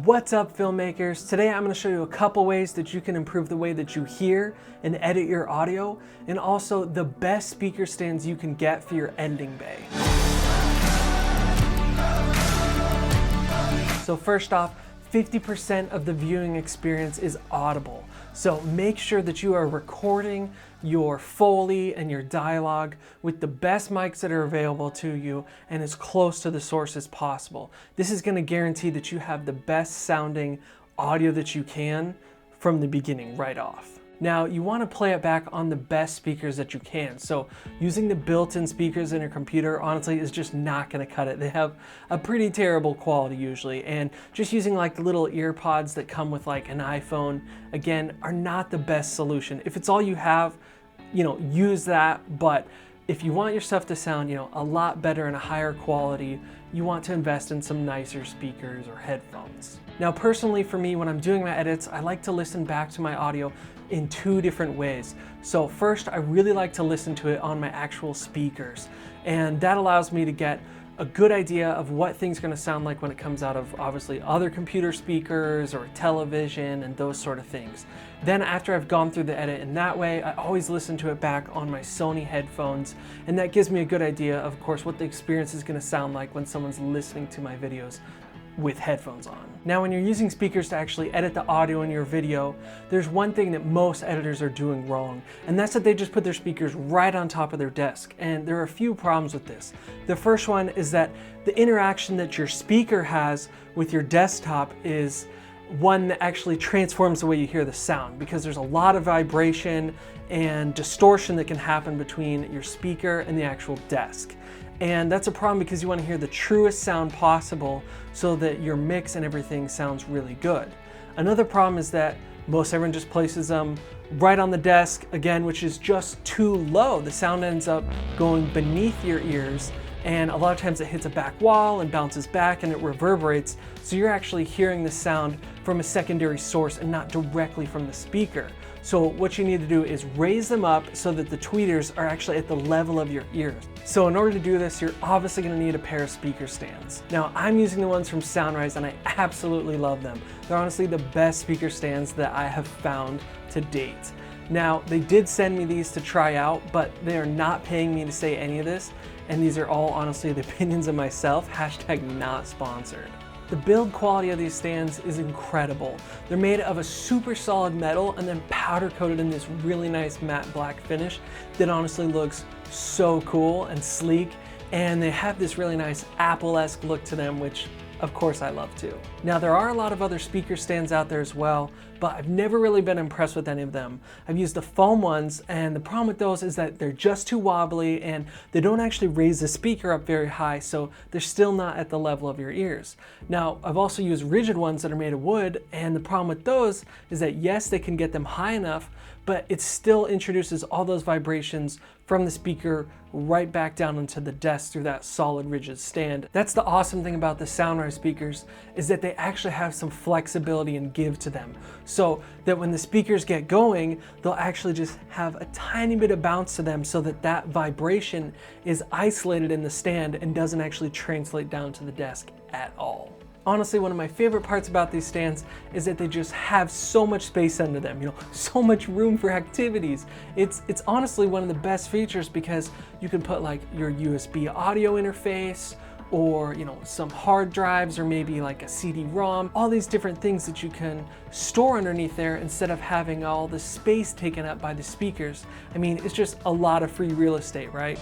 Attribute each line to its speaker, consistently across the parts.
Speaker 1: What's up, filmmakers? Today I'm going to show you a couple ways that you can improve the way that you hear and edit your audio, and also the best speaker stands you can get for your editing bay. So first off, 50% of the viewing experience is audible. So make sure that you are recording your Foley and your dialogue with the best mics that are available to you and as close to the source as possible. This is going to guarantee that you have the best sounding audio that you can from the beginning right off. Now, you want to play it back on the best speakers that you can. So using the built-in speakers in your computer, honestly, is just not going to cut it. They have a pretty terrible quality usually. And just using like the little ear pods that come with like an iPhone, again, are not the best solution. If it's all you have, use that. But if you want your stuff to sound, a lot better and a higher quality, you want to invest in some nicer speakers or headphones. Now, personally for me, when I'm doing my edits, I like to listen back to my audio in two different ways. So first, I really like to listen to it on my actual speakers, and that allows me to get a good idea of what things are going to sound like when it comes out of obviously other computer speakers or television and those sort of things. Then after I've gone through the edit in that way, I always listen to it back on my Sony headphones, and that gives me a good idea of course what the experience is going to sound like when someone's listening to my videos with headphones on. Now, when you're using speakers to actually edit the audio in your video, there's one thing that most editors are doing wrong, and that's that they just put their speakers right on top of their desk. And there are a few problems with this. The first one is that the interaction that your speaker has with your desktop is one that actually transforms the way you hear the sound, because there's a lot of vibration and distortion that can happen between your speaker and the actual desk. And that's a problem because you want to hear the truest sound possible so that your mix and everything sounds really good. Another problem is that most everyone just places them right on the desk, again, which is just too low. The sound ends up going beneath your ears, and a lot of times it hits a back wall and bounces back and it reverberates, so you're actually hearing the sound from a secondary source and not directly from the speaker. So what you need to do is raise them up so that the tweeters are actually at the level of your ears. So in order to do this, you're obviously going to need a pair of speaker stands. Now, I'm using the ones from Soundrise and I absolutely love them. They're honestly the best speaker stands that I have found to date. Now, they did send me these to try out, but they are not paying me to say any of this, and these are all honestly the opinions of myself, #not sponsored. The build quality of these stands is incredible. They're made of a super solid metal and then powder coated in this really nice matte black finish that honestly looks so cool and sleek, and they have this really nice Apple-esque look to them, which of course I love too. Now, there are a lot of other speaker stands out there as well, but I've never really been impressed with any of them. I've used the foam ones, and the problem with those is that they're just too wobbly and they don't actually raise the speaker up very high, so they're still not at the level of your ears. Now, I've also used rigid ones that are made of wood, and the problem with those is that yes, they can get them high enough, but it still introduces all those vibrations from the speaker right back down into the desk through that solid rigid stand. That's the awesome thing about the Soundrise speakers, is that they actually have some flexibility and give to them, so that when the speakers get going, they'll actually just have a tiny bit of bounce to them so that that vibration is isolated in the stand and doesn't actually translate down to the desk at all. Honestly, one of my favorite parts about these stands is that they just have so much space under them, so much room for activities. It's honestly one of the best features because you can put like your USB audio interface, or some hard drives, or maybe like a CD-ROM, all these different things that you can store underneath there instead of having all the space taken up by the speakers. I mean, it's just a lot of free real estate, right?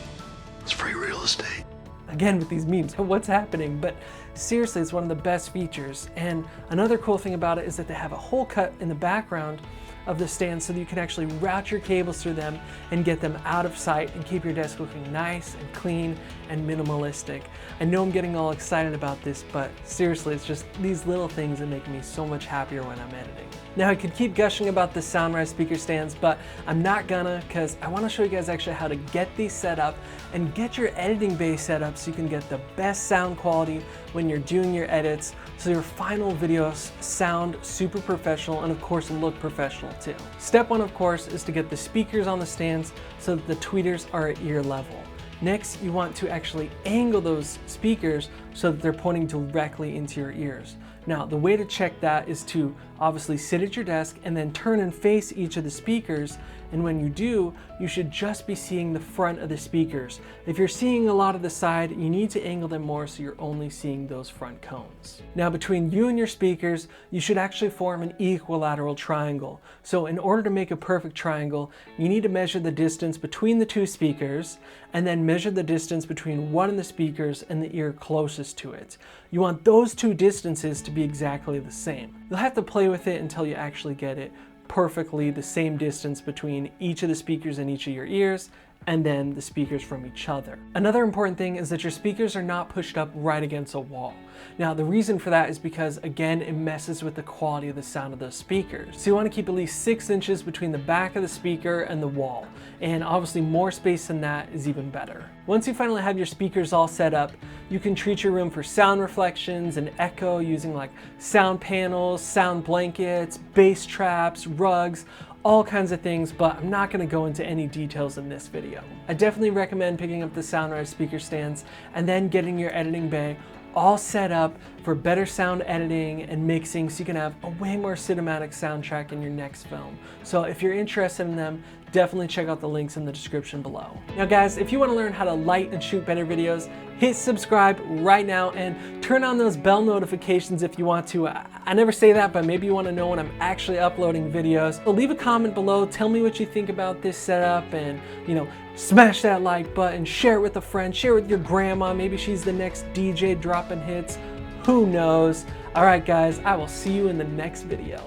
Speaker 2: It's free real estate.
Speaker 1: Again with these memes, what's happening? But seriously, it's one of the best features. And another cool thing about it is that they have a hole cut in the background of the stand so that you can actually route your cables through them and get them out of sight and keep your desk looking nice and clean and minimalistic. I know I'm getting all excited about this, but seriously, it's just these little things that make me so much happier when I'm editing. Now, I could keep gushing about the Soundrise speaker stands, but I'm not gonna, because I want to show you guys actually how to get these set up and get your editing bay set up so you can get the best sound quality when you're doing your edits, so your final videos sound super professional and of course look professional too. Step one, of course, is to get the speakers on the stands so that the tweeters are at ear level. Next, you want to actually angle those speakers so that they're pointing directly into your ears. Now, the way to check that is to obviously sit at your desk and then turn and face each of the speakers. And when you do, you should just be seeing the front of the speakers. If you're seeing a lot of the side, you need to angle them more so you're only seeing those front cones. Now, between you and your speakers, you should actually form an equilateral triangle. So in order to make a perfect triangle, you need to measure the distance between the two speakers and then measure the distance between one of the speakers and the ear closest to it. You want those two distances to be exactly the same. You'll have to play with it until you actually get it perfectly the same distance between each of the speakers in each of your ears and then the speakers from each other. Another important thing is that your speakers are not pushed up right against a wall. Now, the reason for that is because, again, it messes with the quality of the sound of those speakers. So you want to keep at least 6 inches between the back of the speaker and the wall. And obviously more space than that is even better. Once you finally have your speakers all set up, you can treat your room for sound reflections and echo using like sound panels, sound blankets, bass traps, rugs, all kinds of things, but I'm not going to go into any details in this video. I definitely recommend picking up the Soundrise speaker stands and then getting your editing bay all set up for better sound editing and mixing so you can have a way more cinematic soundtrack in your next film. So if you're interested in them, definitely check out the links in the description below. Now guys, if you want to learn how to light and shoot better videos, hit subscribe right now and turn on those bell notifications if you want to. I never say that, but maybe you want to know when I'm actually uploading videos. So leave a comment below, tell me what you think about this setup, and smash that like button, share it with a friend, share it with your grandma, maybe she's the next DJ dropping hits, who knows. All right guys, I will see you in the next video.